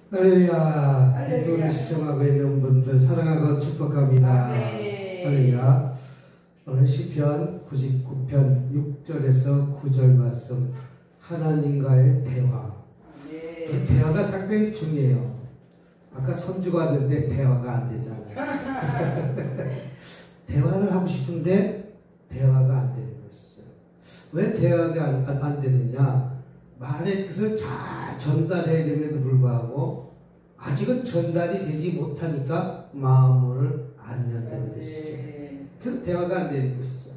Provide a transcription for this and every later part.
할렐루야. 유튜브를 시청하고 있는 분들 사랑하고 축복합니다. 할렐루야. 오늘 시편 99편 6절에서 9절 말씀, 하나님과의 대화. 이 대화가 상당히 중요해요. 아까 손주가 왔는데 대화가 안 되잖아요. 대화를 하고 싶은데 대화가 안 되는 것이죠. 왜 대화가 안 되느냐? 말의 뜻을 잘 전달해야 됨에도 불구하고 아직은 전달이 되지 못하니까 마음을 안 연다는 것이죠. 그래서 대화가 안 되는 것이죠.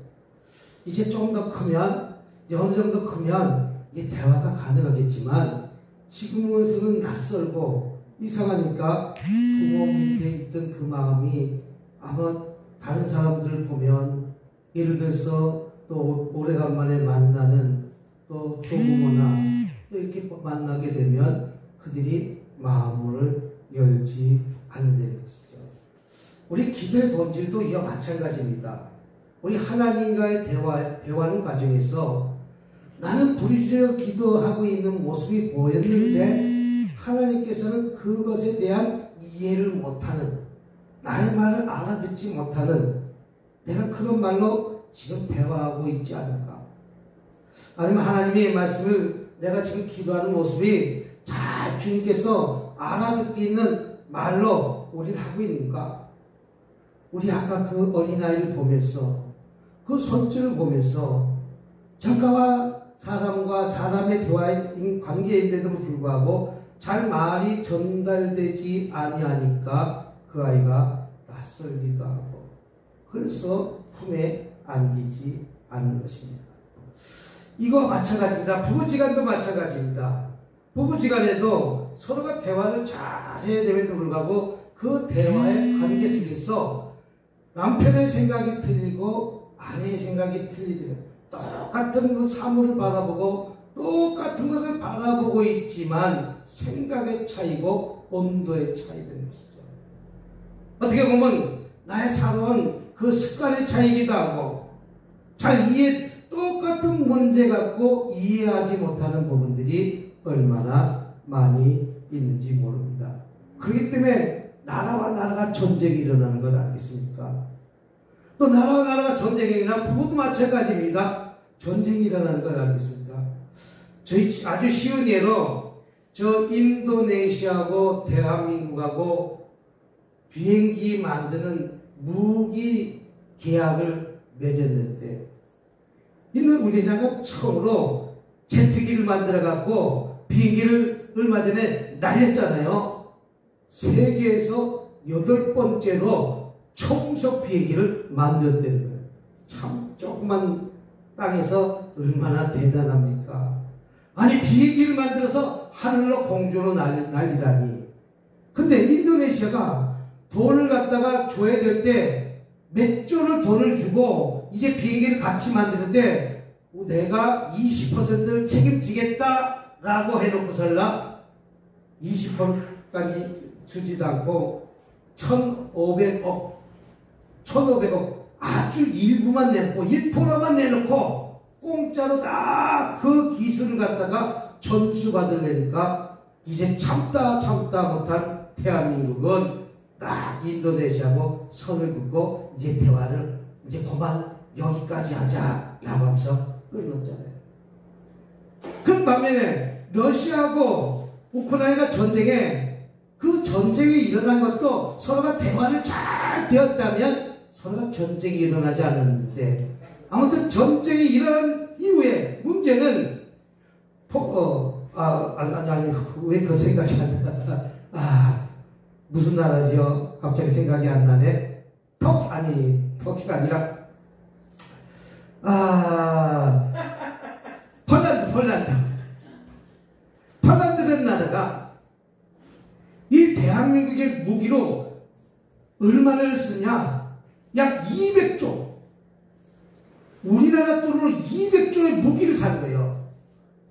이제 좀 더 크면, 어느 정도 크면 이 대화가 가능하겠지만 지금으로서는 낯설고 이상하니까 부모 밑에 있던 그 마음이 아마 다른 사람들을 보면, 예를 들어서 또 오래간만에 만나는 또 조부모나 이렇게 만나게 되면 그들이 마음을 열지 않는 것이죠. 우리 기도의 본질도 이와 마찬가지입니다. 우리 하나님과의 대화하는 과정에서 나는 부르짖어 기도하고 있는 모습이 보였는데 하나님께서는 그것에 대한 이해를 못하는, 나의 말을 알아듣지 못하는, 내가 그런 말로 지금 대화하고 있지 않을까? 아니면 하나님의 말씀을 내가 지금 기도하는 모습이 잘 주님께서 알아듣고 있는 말로 우리를 하고 있는가? 우리 아까 그 어린아이를 보면서, 그 손주를 보면서 작가와 사람과 사람의 대화인 관계임에도 불구하고 잘 말이 전달되지 아니하니까 그 아이가 낯설기도 하고, 그래서 품에 안기지 않는 것입니다. 이거 마찬가지입니다. 부부지간도 마찬가지입니다. 부부지간에도 서로가 대화를 잘 해야 됨에도 불구하고 그 대화의 관계 속에서 남편의 생각이 틀리고 아내의 생각이 틀리고 똑같은 사물을 바라보고 똑같은 것을 바라보고 있지만 생각의 차이고 온도의 차이되는 것이죠. 어떻게 보면 나의 살아온 그 습관의 차이기도 하고 똑같은 문제 갖고 이해하지 못하는 부분들이 얼마나 많이 있는지 모릅니다. 그렇기 때문에 나라와 나라가 전쟁이 일어나는 것 아니겠습니까? 또 나라와 나라가 전쟁이 일어나면 부부도 마찬가지입니다. 전쟁이 일어나는 것 아니겠습니까? 저희 아주 쉬운 예로 저 인도네시아하고 대한민국하고 비행기 만드는 무기 계약을 맺었는데, 이는 우리나라가 처음으로 제트기를 만들어갖고 비행기를 얼마 전에 날렸잖아요. 세계에서 8번째로 초음속 비행기를 만들었다는 거예요. 참 조그만 땅에서 얼마나 대단합니까? 아니, 비행기를 만들어서 하늘로 공중으로 날리다니. 근데 인도네시아가 돈을 갖다가 줘야 될 때 몇 조를 돈을 주고 이제 비행기를 같이 만드는데 내가 20%를 책임지겠다라고 해놓고서라 20%까지 주지도 않고 1,500억 아주 일부만 내놓고 1%만 내놓고 공짜로 다 그 기술을 갖다가 전수받으려니까 이제 참다 못한 대한민국은 딱 인도네시아하고 선을 긋고 이제 대화를 이제 그만 여기까지 하자라고 하면서 끊었잖아요. 그 반면에 러시아하고 우크라이나 전쟁에, 그 전쟁이 일어난 것도 서로가 대화를 잘 되었다면 서로가 전쟁이 일어나지 않았는데, 아무튼 전쟁이 일어난 이후에 문제는 왜 그 생각이 안 나? 무슨 나라지요? 갑자기 생각이 안 나네. 터키가 아니라 폴란드라는 나라가 이 대한민국의 무기로 얼마를 쓰냐? 약 200조. 우리나라 돈으로 200조의 무기를 산 거예요.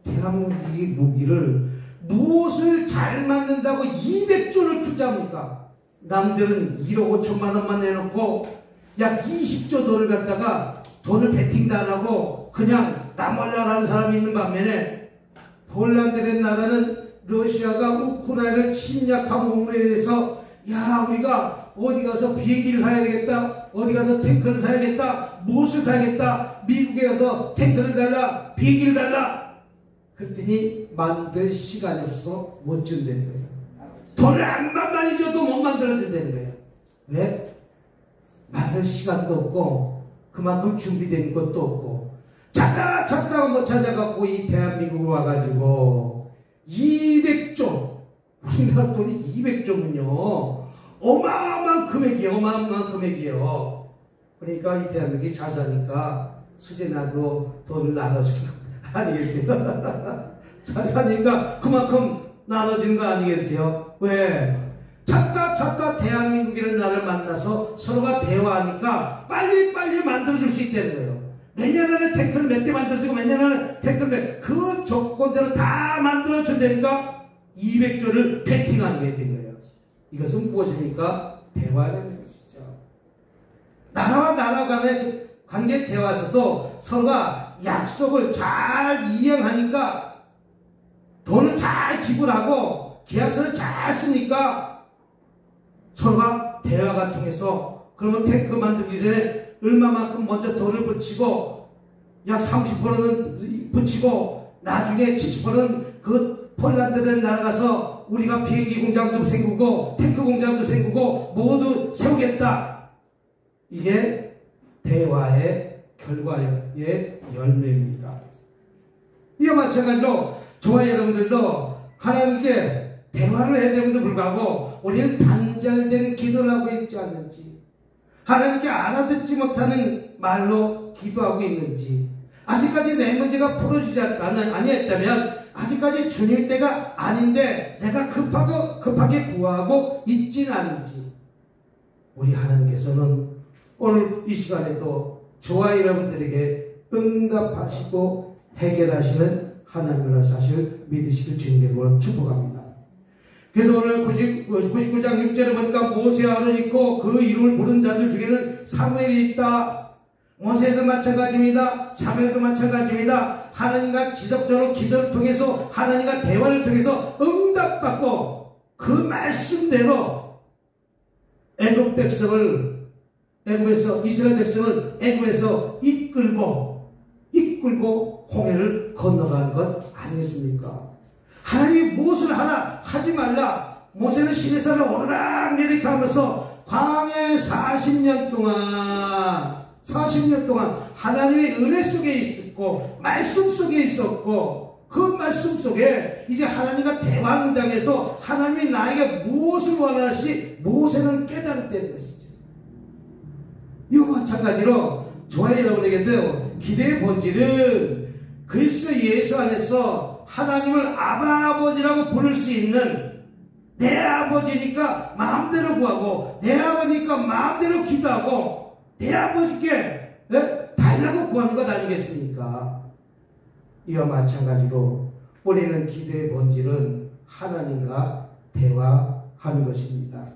대한민국의 무기를 무엇을 잘 만든다고 200조를 투자합니까? 남들은 1억 5천만 원만 내놓고 약 20조 돈을 갖다가 돈을 베팅도 안 하고 그냥 나몰라라는 사람이 있는 반면에 폴란드라는 나라는 러시아가 우크라이나를 침략한 부분에 대해서 야 우리가 어디 가서 비행기를 사야 되겠다, 어디 가서 탱크를 사야겠다, 무엇을 사야겠다, 미국에 가서 탱크를 달라, 비행기를 달라. 그랬더니 만들 시간이 없어 못 준다는 거예요. 돈을 암만 많이 줘도 못 만들어준다는 거예요. 왜? 만들 시간도 없고 그만큼 준비된 것도 없고 찾다가 못 찾아갖고 이 대한민국으로 와가지고 200조, 우리나라 돈이 200조면요 어마어마한 금액이에요. 그러니까 이 대한민국이 잘 사니까 수제나도 돈을 나눠주는 거 아니겠어요? 잘 사니까 그만큼 나눠주는 거 아니겠어요? 왜? 찾다 대한민국이라는 나라를 만나서 서로가 대화하니까 빨리 만들어줄 수 있다는 거예요. 몇 년 안에 탱크를 몇 대 만들어주고 몇 년 안에 탱크를 그 조건대로 다 만들어준다니까 200조를 베팅하는 게 된 거예요. 이것은 무엇입니까? 대화라는 것이죠. 나라와 나라 간의 관계 대화에서도 서로가 약속을 잘 이행하니까 돈을 잘 지불하고 계약서를 잘 쓰니까 서로가 대화가 통해서 그러면 탱크 만들기 전에 얼마만큼 먼저 돈을 붙이고 약 30%는 붙이고 나중에 70%는 그 폴란드를 날아가서 우리가 비행기 공장도 생기고 탱크 공장도 생기고 모두 세우겠다. 이게 대화의 결과의 열매입니다. 이와 마찬가지로 저와 여러분들도 하나님께 대화를 해야 되는데도 불구하고 우리는 단절된 기도를 하고 있지 않는지, 하나님께 알아듣지 못하는 말로 기도하고 있는지, 아직까지 내 문제가 풀어지지 아니했다면 아직까지 주님 때가 아닌데 내가 급하게 구하고 있진 않은지, 우리 하나님께서는 오늘 이 시간에도 저와 여러분들에게 응답하시고 해결하시는 하나님이라는 사실을 믿으시길 주님으로 축복합니다. 그래서 오늘 99장 6절에 보니까 모세와 아론이 있고 그 이름을 부른 자들 중에는 사무엘이 있다. 모세도 마찬가지입니다. 사무엘도 마찬가지입니다. 하나님과 지속적으로 기도를 통해서 하나님과 대화를 통해서 응답받고 그 말씀대로 이스라엘 백성을 애굽에서 이끌고 홍해를 건너가는 것 아니겠습니까? 하나님이 무엇을 하나 하지 말라. 모세는 시내산을 오르락내리락 하면서 광야에 40년 동안 하나님의 은혜 속에 있었고 말씀 속에 있었고 그 말씀 속에 이제 하나님과 대화를 당해서 하나님이 나에게 무엇을 원하시 모세는 깨달았다는 것이죠. 이와 마찬가지로 저와 여러분에게도 기도의 본질은 그리스도 예수 안에서 하나님을 아버지라고 부를 수 있는, 내 아버지니까 마음대로 구하고 내 아버지니까 마음대로 기도하고 내 아버지께 달라고 구하는 것 아니겠습니까? 이와 마찬가지로 우리는 기도의 본질은 하나님과 대화하는 것입니다.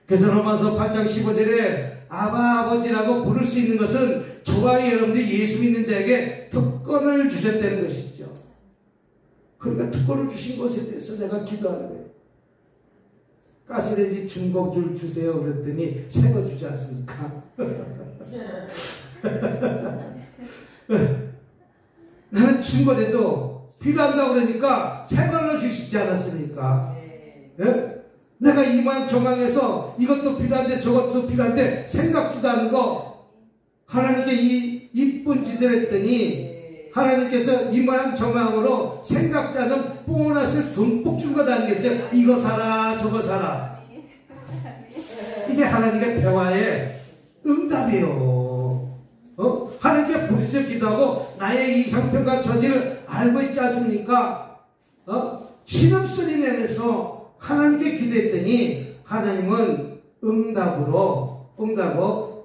그래서 로마서 8장 15절에 아버지라고 부를 수 있는 것은 저와 여러분들이 예수 믿는 자에게 특권을 주셨다는 것이죠. 그러니까 특권을 주신 것에 대해서 내가 기도하는 거예요. 가스레인지 중고줄 주세요 그랬더니 새 거 주지 않습니까? 나는 중고래도 필요한다고 그러니까 새 걸로 주시지 않았습니까? 네? 내가 이만 정황해서 이것도 필요한데 저것도 필요한데 생각지도 않은 거 하나님께 이 이쁜 짓을 했더니 하나님께서 이 모양 정황으로 생각지 않은 보너스를 듬뿍 준 것 아니겠어요? 이거 사라 저거 사라. 이게 하나님의 대화의 응답이에요. 하나님께 부르짖어 기도하고 나의 이 형편과 처지를 알고 있지 않습니까? 신음소리 내면서 하나님께 기도했더니 하나님은 응답으로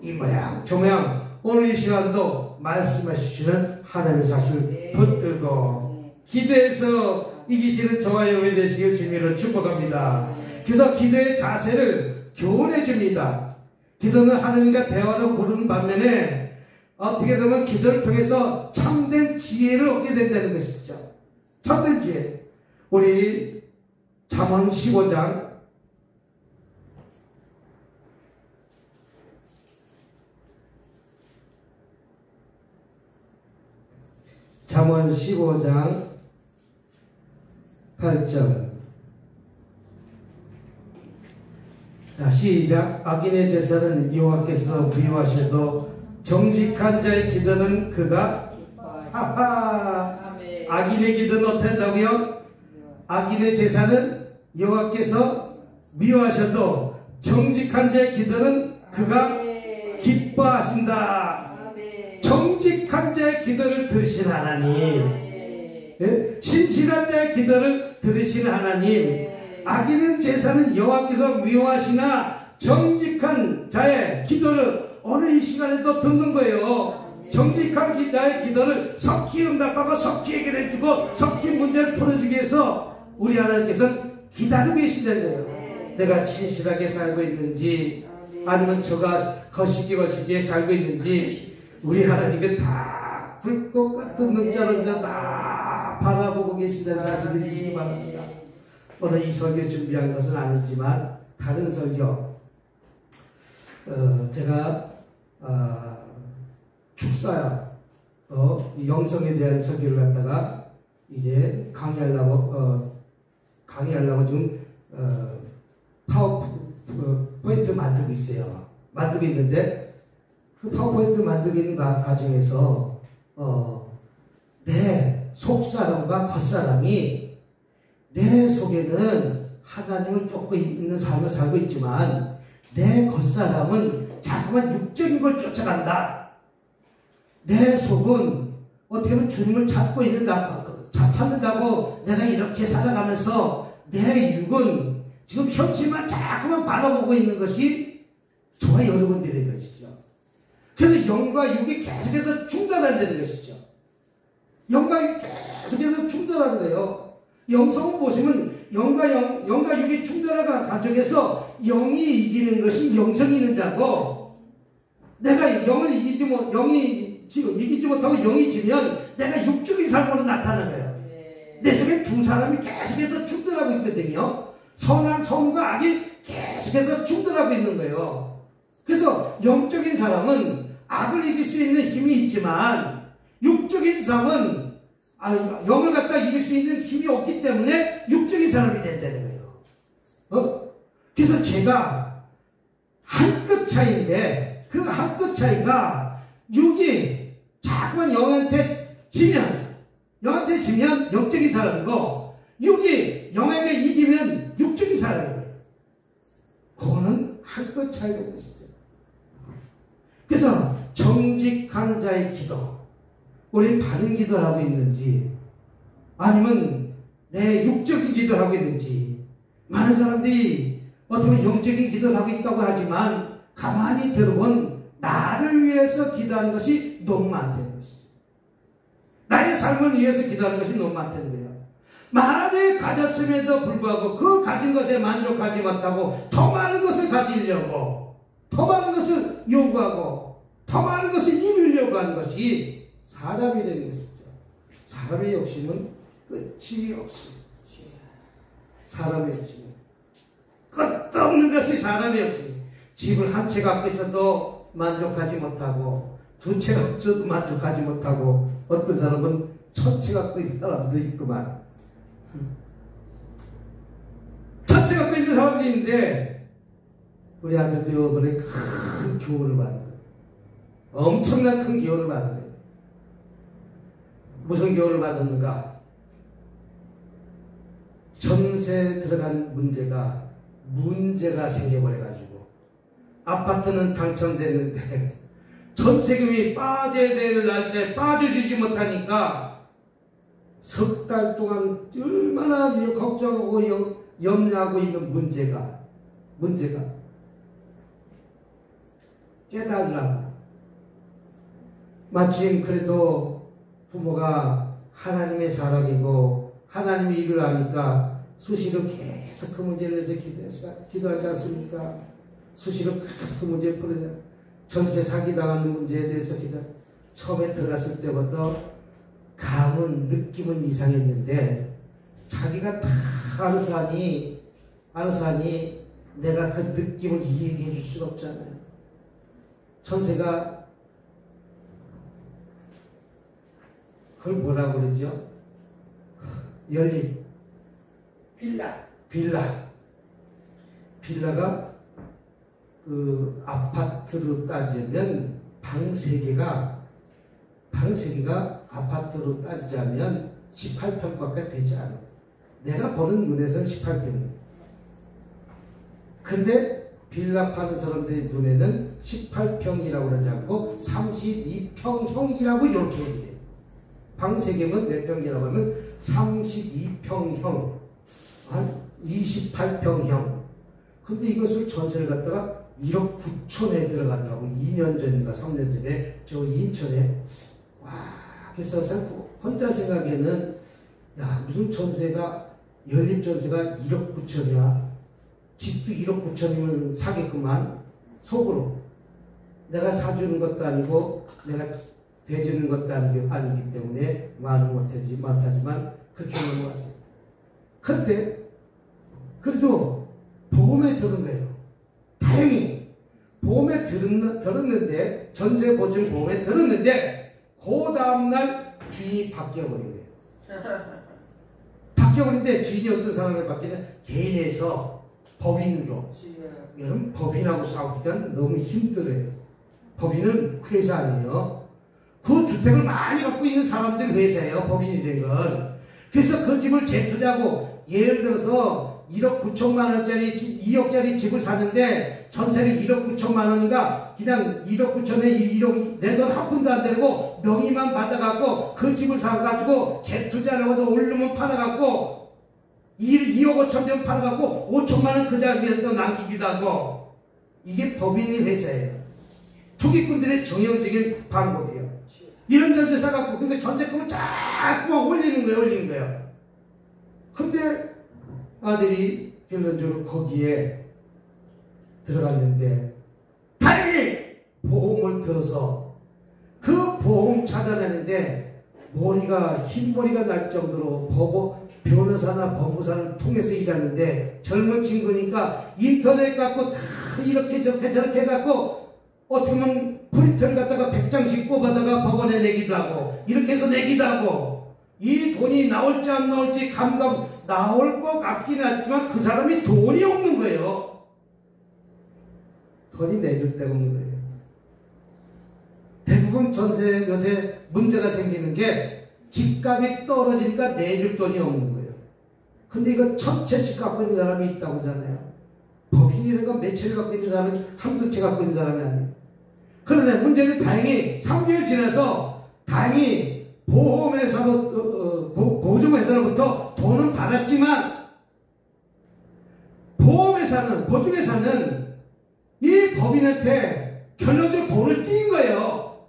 이 모양 저 모양 오늘 이 시간도 말씀하시는 하나님의 사실을 붙들고 기도해서 이기시는 저와 여러분이 되시길 주님으로 축복합니다. 그래서 기도의 자세를 교훈해 줍니다. 기도는 하나님과 대화로 부르는 반면에 어떻게 되면 기도를 통해서 참된 지혜를 얻게 된다는 것이죠. 참된 지혜. 우리 잠언 15장 8절. 자, 시작. 악인의 제사는 여호와께서 미워하셔도 정직한 자의 기도는 그가 하하. 악인의 기도는 어떻게 한다고요? 악인의 제사는 여호와께서 미워하셔도 정직한 자의 기도는 그가 기뻐하신다. 정직한 자의 기도를 들으신 하나님, 신실한 자의 기도를 들으신 하나님, 악인의 제사는 여호와께서 미워하시나 정직한 자의 기도를 어느 이 시간에도 듣는 거예요. 정직한 자의 기도를 석기 응답하고 석기 해결해주고 석기 문제를 풀어주기 위해서 우리 하나님께서는 기다리고 계신다는 거예요. 내가 진실하게 살고 있는지 아니면 저가 거시기에 살고 있는지 우리 하나님은 다 붉고 끝없는 자는 다 바라보고 계신다는 사실을 믿으시기 바랍니다. 오늘 이 설교 준비한 것은 아니지만 다른 설교, 제가 축사 영성에 대한 설교를 갖다가 이제 강의하려고 지금 파워포인트 만들고 있어요. 만들고 있는데 그 파워포인트 만들고 있는 과정에서 내 속사람과 겉사람이 내 속에는 하나님을 쫓고 있는 삶을 살고 있지만 내 겉사람은 자꾸만 육적인 걸 쫓아간다. 내 속은 어떻게 보면 주님을 찾는다고 내가 이렇게 살아가면서 내 육은 지금 현실만 자꾸만 바라보고 있는 것이 저와 여러분들의 것이죠. 그래서 영과 육이 계속해서 충돌한다는 것이죠. 영과 육이 계속해서 충돌하는 거예요. 영성을 보시면 영과 육이 충돌하는 과정에서 영이 이기는 것이 영성이 있는 자고, 내가 영을 이기지 못하고 영이 지면 내가 육적인 삶으로 나타나는 거예요. 내 속에 두 사람이 계속해서 충돌하고 있거든요. 선한 선과 악이 계속해서 충돌하고 있는 거예요. 그래서 영적인 사람은 악을 이길 수 있는 힘이 있지만 육적인 사람은 영을 갖다 이길 수 있는 힘이 없기 때문에 육적인 사람이 된다는 거예요. 그래서 제가 한 끗 차이인데 그 한 끗 차이가 육이 자꾸만 영한테 지면 영적인 사람이고, 육이 영에게 이기면 육적인 사람이에요. 그거는 한 끗 차이가 있어요. 그래서 정직한 자의 기도, 우리 바른 기도를 하고 있는지 아니면 내 육적인 기도를 하고 있는지, 많은 사람들이 어떻게 보면 영적인 기도를 하고 있다고 하지만 가만히 들어본 나를 위해서 기도하는 것이 너무 많다는 것이죠. 나의 삶을 위해서 기도하는 것이 너무 많다는 거예요. 많이 가졌음에도 불구하고 그 가진 것에 만족하지 못하고 더 많은 것을 가지려고, 더 많은 것을 요구하고 더 많은 것을 이루려고 하는 것이 사람이 되는 것이죠. 사람의 욕심은 끝이 없어요. 사람의 욕심은 끝없는 것이 사람의 욕심이에요. 집을 한 채 갖고 있어도 만족하지 못하고, 두 채 갖고 있어도 만족하지 못하고, 어떤 사람은 천 채 갖고 있는 사람도 있구만. 천 채 갖고 있는 사람도 있는데 우리 아들도 이번에 큰 교훈을 받는 거예요. 엄청난 큰 교훈을 받는 거예요. 무슨 교훈을 받았는가? 전세에 들어간 문제가 생겨버려가지고 아파트는 당첨됐는데 전세금이 빠져야 될 날짜에 빠져주지 못하니까 석 달 동안 얼마나 걱정하고 염려하고 있는 문제가 깨달으라고. 마침 그래도 부모가 하나님의 사람이고 하나님의 일을 하니까 수시로 계속 그 문제를 위해서 기도하지 않습니까? 수시로 계속 그 문제를 풀어야 전세 사기당하는 문제에 대해서 처음에 들어갔을 때부터 감은 느낌은 이상했는데 자기가 다 아는 사람이 내가 그 느낌을 이야기해 줄 수가 없잖아요. 천세가 그걸 뭐라고 그러죠? 연립. 빌라가 그 아파트로 따지면 방 3개가 아파트로 따지자면 18평밖에 되지 않아요. 내가 보는 눈에서는 18평. 근데 빌라 파는 사람들의 눈에는 18평이라고 그러지 않고 32평형이라고 이렇게 얘기해요. 방 3개면 몇 평이라고 하면 32평형, 한 28평형. 근데 이것을 전세를 갖다가 1억 9천에 들어간다고 2년 전인가 3년 전에 저 인천에. 와, 그래서 혼자 생각에는 야, 무슨 전세가 연립 전세가 1억 9천이야. 집도 1억 9천이면 사겠구만. 속으로 내가 사주는 것도 아니고 내가 대주는 것도 아니기 때문에 말은 못하지만 그렇게 넘어갔어요. 그런데 그래도 보험에 들은 거예요. 다행히 보험에 들었는데, 전세 보증 보험에 들었는데 그 다음날 주인이 바뀌어버린 거예요. 바뀌어버린데 주인이 어떤 사람을 바뀌냐? 개인에서 법인으로. 여러분, 법인하고 싸우기가 너무 힘들어요. 법인은 회사 아니에요. 그 주택을 많이 갖고 있는 사람들이 회사예요. 법인이 된 건. 그래서 그 집을 재투자하고 예를 들어서 1억 9천만 원짜리 2억짜리 집을 샀는데 전세를 1억 9천만 원인가 그냥 1억 9천에 1억 내 돈 한 푼도 안 되고 명의만 받아갖고 그 집을 사가지고 재투자를 해서 오르면 팔아갖고 2억 5천 원 팔아갖고 5천만 원 그 자리에서 남기기도 하고. 이게 법인이 회사예요. 투기꾼들의 정형적인 방법이에요. 이런 전세 사갖고 근데 전세금을 자꾸만 올리는 거예요. 근데 아들이 결론적으로 거기에 들어갔는데 다행히 보험을 들어서 그 보험 찾아내는데 흰머리가 날 정도로 변호사나 법무사를 통해서 일하는데 젊은 친구니까 인터넷 갖고 다 이렇게 저렇게 해갖고 어떻게 보면 프린터를 갖다가 100장씩 뽑아다가 법원에 내기도 하고 이렇게 해서 내기도 하고 이 돈이 나올지 안 나올지 감감 나올 것 같긴 하지만 그 사람이 돈이 없는 거예요. 돈이 내줄 데가 없는 거예요. 대부분 전세 요새 문제가 생기는 게 집값이 떨어지니까 내줄 돈이 없는 거예요. 근데 이거 1000채씩 갖고 있는 사람이 있다고 하잖아요. 법인이라는 건 몇 채를 갖고 있는 사람이 한두 채 갖고 있는 사람이 아니에요. 그런데 문제는 다행히 3개월 지나서 다행히 보증회사로부터 돈은 받았지만 보증회사는 이 법인한테 결론적으로 돈을 띈 거예요.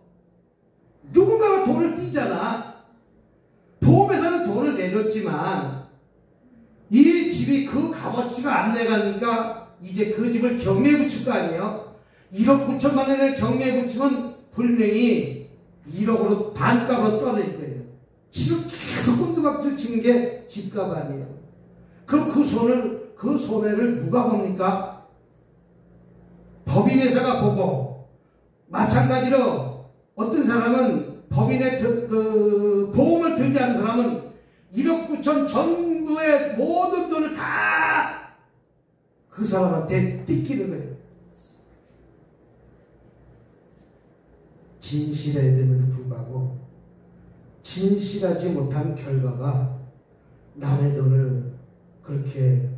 누군가가 돈을 띄잖아. 보험회사는 돈을 내줬지만 이 집이 그 값어치가 안 내가니까 이제 그 집을 경매에 붙일 거 아니에요. 1억 9천만 원을 경매에 붙이면 분명히 1억으로 반값으로 떨어질 거예요. 지금 계속 꼼두박질 치는 게 집값 아니에요. 그럼 그 손해를 누가 봅니까? 법인회사가 보고, 마찬가지로 어떤 사람은 법인의 보험을 들지 않은 사람은 1억 9천 전부의 모든 돈을 다 그 사람한테 뜯기는 거예요. 진실해야 됨에도 불구하고 진실하지 못한 결과가 남의 돈을 그렇게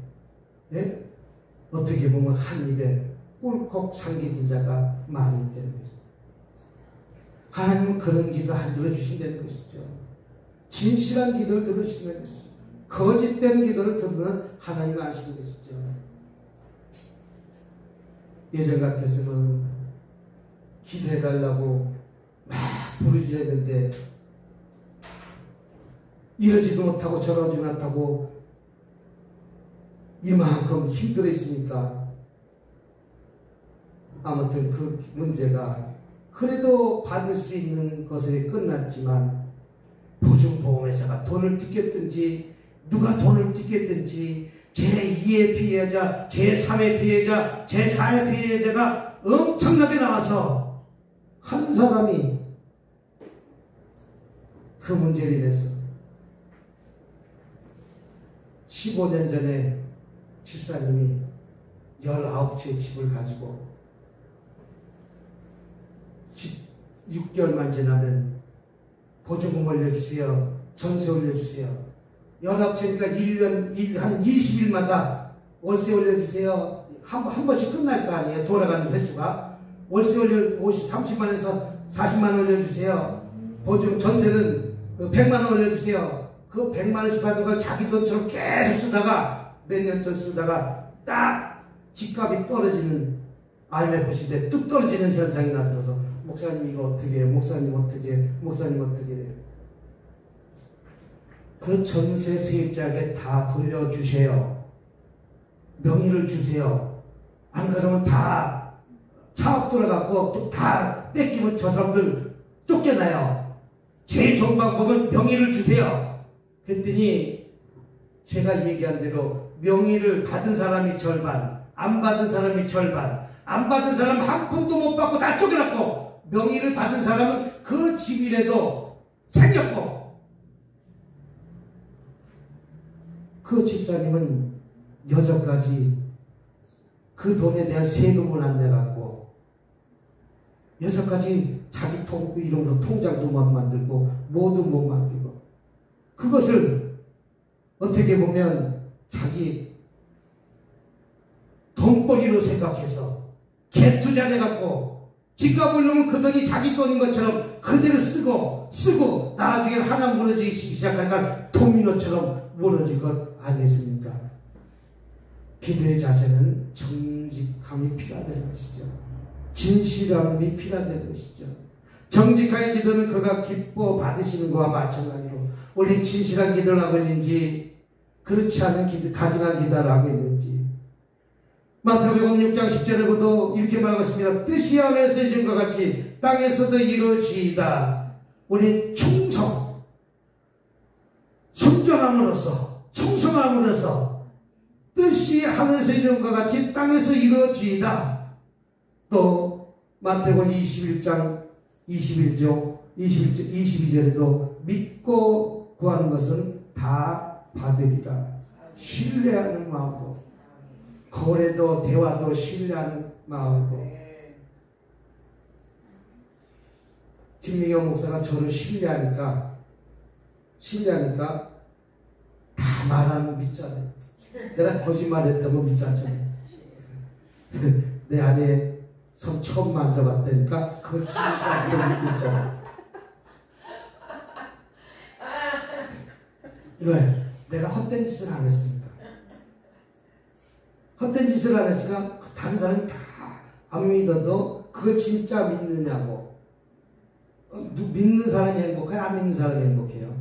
어떻게 보면 한 입에 꿀꺽 삼키는 자가 많이 되는 거죠. 하나님은 그런 기도 안 들어주신다는 것이죠. 진실한 기도를 들어주시는 것이죠. 거짓된 기도를 듣는 하나님을 아시는 것이죠. 예전 같았으면 기도해달라고 막 부르짖었는데 이러지도 못하고 저러지 못하고 이만큼 힘들어 있으니까 아무튼 그 문제가 그래도 받을 수 있는 것에 끝났지만 보증보험회사가 돈을 뜯겼든지 누가 돈을 뜯겠든지 제2의 피해자, 제3의 피해자, 제4의 피해자가 엄청나게 나와서 한 사람이 그 문제를 인해서 15년 전에 집사님이 19채의 집을 가지고 6개월만 지나면 보조금 올려주세요. 전세 올려주세요. 19채니까 1년, 한 20일마다 월세 올려주세요. 한 번씩 끝날 거 아니에요. 돌아가는 횟수가. 월세 30만에서 40만 올려주세요. 보조금 전세는 100만 올려주세요. 그 100만원씩 받은 걸 자기 돈처럼 계속 쓰다가 몇 년 전 쓰다가 딱 집값이 떨어지는 IMF 시대 뚝 떨어지는 현상이 나타나서 목사님 이거 어떻게 해요? 목사님 어떻게 해요? 목사님 어떻게 해요? 그 전세 세입자에게 다 돌려주세요. 명의를 주세요. 안 그러면 다 차업 돌아가고 또 다 뺏기면 저 사람들 쫓겨나요. 제일 좋은 방법은 명의를 주세요. 그랬더니 제가 얘기한 대로 명의를 받은 사람이 절반, 안 받은 사람이 절반, 안 받은 사람 한 푼도 못 받고 다 쫓겨났고 명의를 받은 사람은 그 집이라도 생겼고 그 집사님은 여전까지 그 돈에 대한 세금을 안 내갖고 여전까지 자기 이름으로 통장도 못 만들고 뭐도 못 만들고 그것을 어떻게 보면 자기 돈벌이로 생각해서 개투자해갖고 집값 올리면 그 돈이 자기 돈인 것처럼 그대로 쓰고 나중에 하나 무너지기 시작하니까 도미노처럼 무너질 것 아니겠습니까? 기도의 자세는 정직함이 필요하다는 것이죠. 진실함이 필요하다는 것이죠. 정직하게 기도는 그가 기뻐 받으시는 것과 마찬가지로 우리 진실한 기도를 하고 있는지 그렇지 않은 기도, 가증한 기도를 하고 있는지 마태복음 6장 10절에 보도 이렇게 말하고 있습니다. 뜻이 하늘에서 이룬 것 같이 땅에서도 이루어지이다. 우리 충성함으로써 뜻이 하늘에서 이룬 것 같이 땅에서 이루어지이다. 또 마태복음 21장 22절에도 믿고 구하는 것은 다 받으리라. 신뢰하는 마음으로 거래도 대화도 신뢰하는 마음으로 김미경 목사가 저를 신뢰하니까 다 말하면 믿잖아요. 내가 거짓말했다고 믿잖아요. 내 안에 손 처음 만져봤다니까 그걸 신뢰하고 믿잖아요. 왜? 내가 헛된 짓을 안 했습니다. 헛된 짓을 안 했으니까 다른 사람이 다 안 믿어도 그거 진짜 믿느냐고. 믿는 사람이 행복해요? 안 믿는 사람이 행복해요?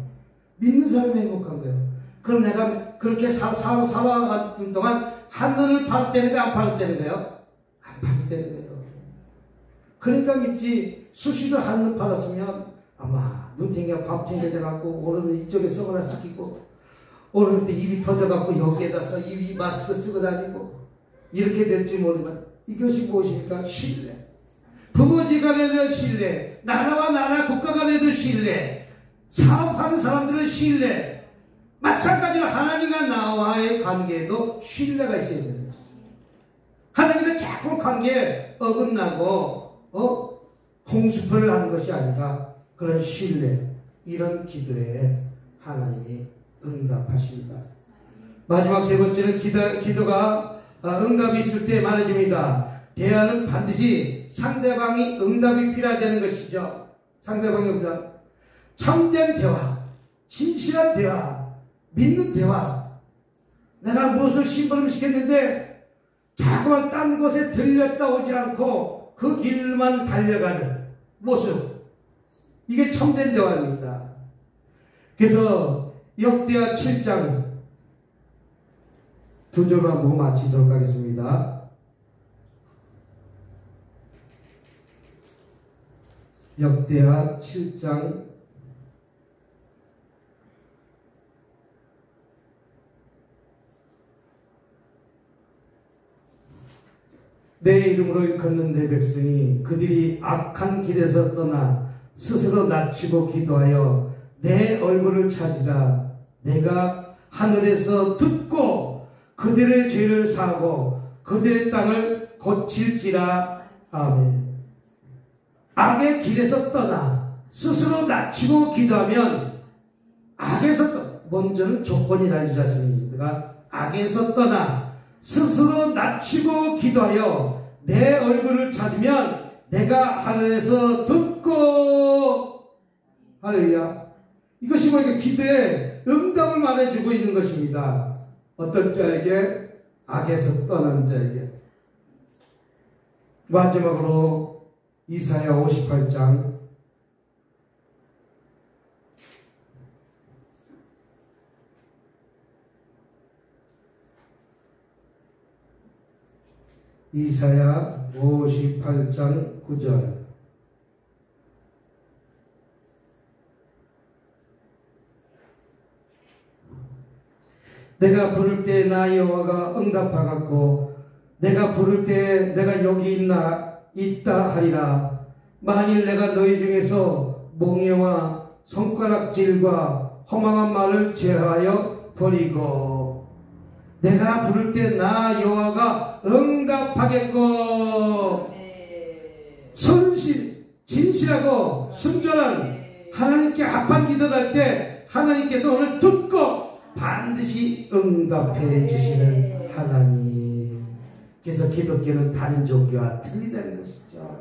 믿는 사람이 행복한 거예요. 그럼 내가 그렇게 살아가는 동안 한눈을 팔을 때는 거예요? 안 팔을 때는 거예요? 안 팔을 때는 거예요. 그러니까 믿지. 수시로 한눈 팔았으면 아마 눈탱이가 밤탱이가 돼갖고 오늘은 이쪽에 썩어나 섞이고 오늘 때 입이 터져갖고 여기에다 써 입이 마스크 쓰고 다니고 이렇게 될지 모르지만 이것이 무엇입니까? 신뢰. 부모지간에 대한 신뢰, 나라와 나라 국가 간에 대한 신뢰, 사업하는 사람들의 신뢰, 마찬가지로 하나님과 나와의 관계에도 신뢰가 있어야 되는 것이죠. 하나님과 자꾸 관계에 어긋나고 공수표를 하는 것이 아니라 그런 신뢰, 이런 기도에 하나님이 응답하십니다. 마지막 세 번째는 기도가 응답이 있을 때 말해줍니다. 대화는 반드시 상대방이 응답이 필요하다는 것이죠. 상대방이 응답. 참된 대화, 진실한 대화, 믿는 대화. 내가 무엇을 심부름시켰는데 자꾸만 딴 곳에 들렸다 오지 않고 그 길만 달려가는 모습. 이게 참된 대화입니다. 그래서 역대하 7장 2절만 보고 마치도록 하겠습니다. 역대하 7장 내 이름으로 일컫는 내 백성이 그들이 악한 길에서 떠나 스스로 낮추고 기도하여 내 얼굴을 찾으라. 내가 하늘에서 듣고 그들의 죄를 사하고 그들의 땅을 고칠지라. 아멘. 악의 길에서 떠나 스스로 낮추고 기도하면 악에서 먼저는 조건이 달리지 않습니까? 악에서 떠나 스스로 낮추고 기도하여 내 얼굴을 찾으면 내가 하늘에서 듣고. 할렐루야. 이것이 뭐니까 기도에 응답을 말해주고 있는 것입니다. 어떤 자에게? 악에서 떠난 자에게. 마지막으로 이사야 58장 이사야 58장 9절. 내가 부를 때 나 여호와가 응답하겠고 내가 부를 때 내가 여기 있다 하리라. 만일 내가 너희 중에서 몽해와 손가락질과 허망한 말을 제하여 버리고 내가 부를 때 나 여호와가 응답하겠고. 진실하고 순전한 하나님께 합한 기도를 할 때 하나님께서 오늘 듣고 반드시 응답해 주시는 하나님. 그래서 기독교는 다른 종교와 틀리다는 것이죠.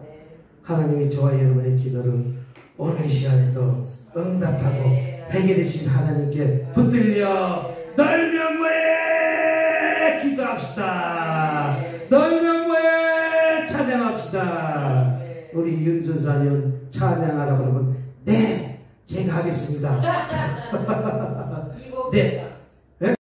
하나님이 저와 여러분의 기도를 오늘 이 시간에도 응답하고 해결해 주신 하나님께 붙들려 널 명부에 기도합시다. 널 명부에 찬양합시다. 우리 윤준사님 찬양하라고 그러면 네 제가 하겠습니다. 네.